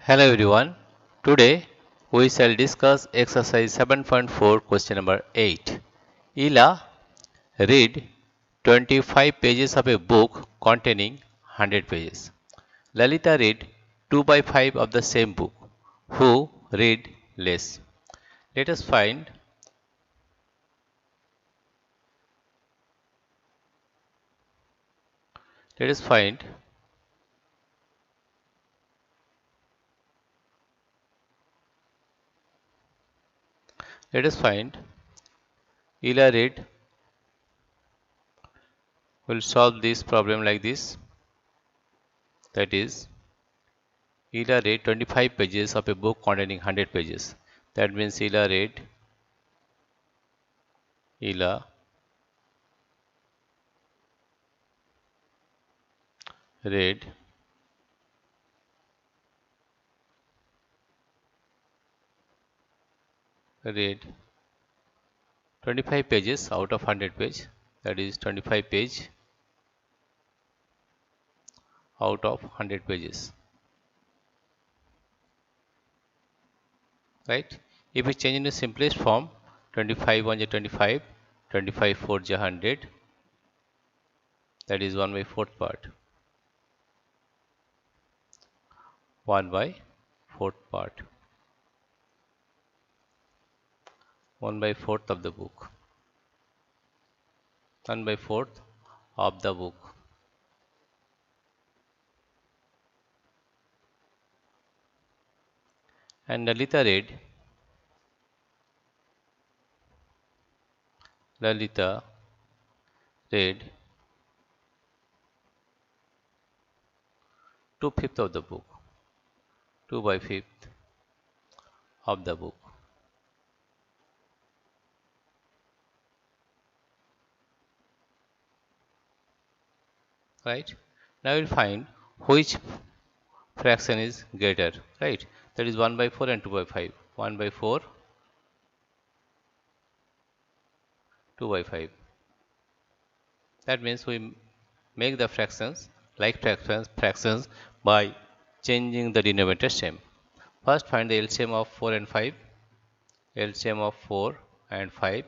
Hello everyone. Today we shall discuss exercise 7.4 question number 8. Ila, read 25 pages of a book containing 100 pages. Lalita read 2 by 5 of the same book. Who read less? Let us find let us find let us find Ila read will solve this problem like this. That is, Ila read 25 pages of a book containing 100 pages. That means Ila read read 25 pages out of 100 page, that is 25 page out of 100 pages, right? If we change in the simplest form, 25 1 is 25, 25 4 is 100, that is 1 by 4th part, 1 by 4th part, 1 by 4th of the book, 1 by 4th of the book. And Lalita read 2/5 of the book, 2 by 5th of the book. Right? Now we'll find which fraction is greater, right? That is 1 by 4 and 2 by 5. 1 by 4, 2 by 5. That means we make the fractions like fractions by changing the denominator same. First find the LCM of 4 and 5. LCM of 4 and 5.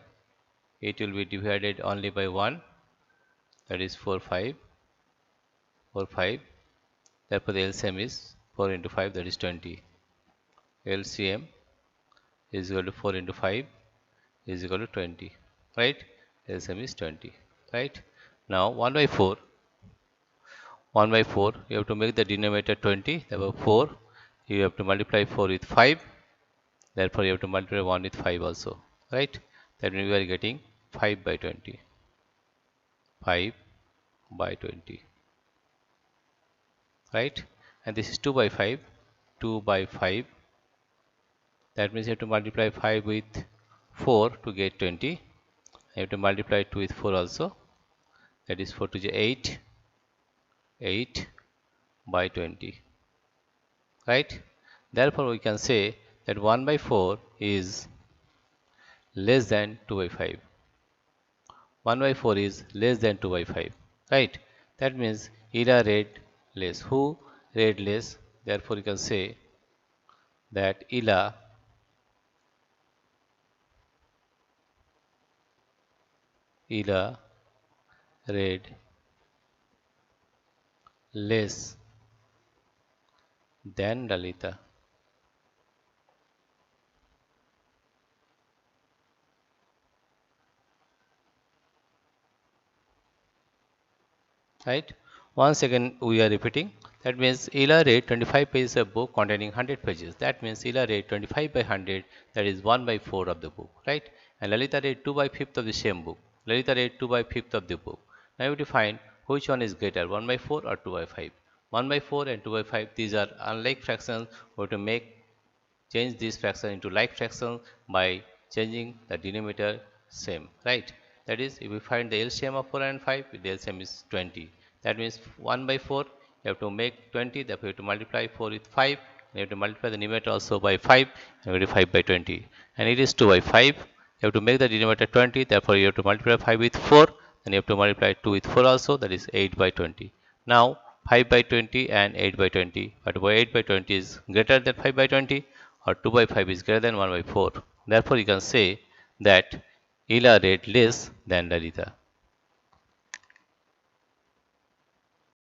It will be divided only by 1. That is 4 5. 4 5. Therefore the LCM is 4 into 5, that is 20. LCM is equal to 4 into 5 is equal to 20, right? LCM is 20, right? Now 1 by 4, you have to make the denominator 20, therefore 4, you have to multiply 4 with 5, therefore you have to multiply 1 with 5 also, right? That means we are getting 5 by 20, 5 by 20, right? And this is 2 by 5, 2 by 5, that means you have to multiply 5 with 4 to get 20, you have to multiply 2 with 4 also, that is 4 to the 8, 8 by 20, right? Therefore we can say that 1 by 4 is less than 2 by 5. 1 by 4 is less than 2 by 5, right? That means Ira read less. Who read less? Therefore you can say that Ila read less than Lalita. Right? Once again we are repeating. That means Ila read 25 pages of book containing 100 pages. That means Ila read 25 by 100, that is 1 by 4 of the book, right? And Lalita read 2 by 5th of the same book. Lalita read 2 by 5th of the book. Now you have to find which one is greater, 1 by 4 or 2 by 5. 1 by 4 and 2 by 5, these are unlike fractions. We have to change this fraction into like fraction by changing the denominator same, right? That is, if we find the LCM of 4 and 5, the LCM is 20. That means 1 by 4, you have to make 20, therefore you have to multiply 4 with 5, you have to multiply the numerator also by 5, and we get 5 by 20. And it is 2 by 5, you have to make the denominator 20, therefore you have to multiply 5 with 4, then you have to multiply 2 with 4 also, that is 8 by 20. Now 5 by 20 and 8 by 20. But 8 by 20 is greater than 5 by 20 or 2 by 5 is greater than 1 by 4. Therefore, you can say that Ela rate less than Lalita.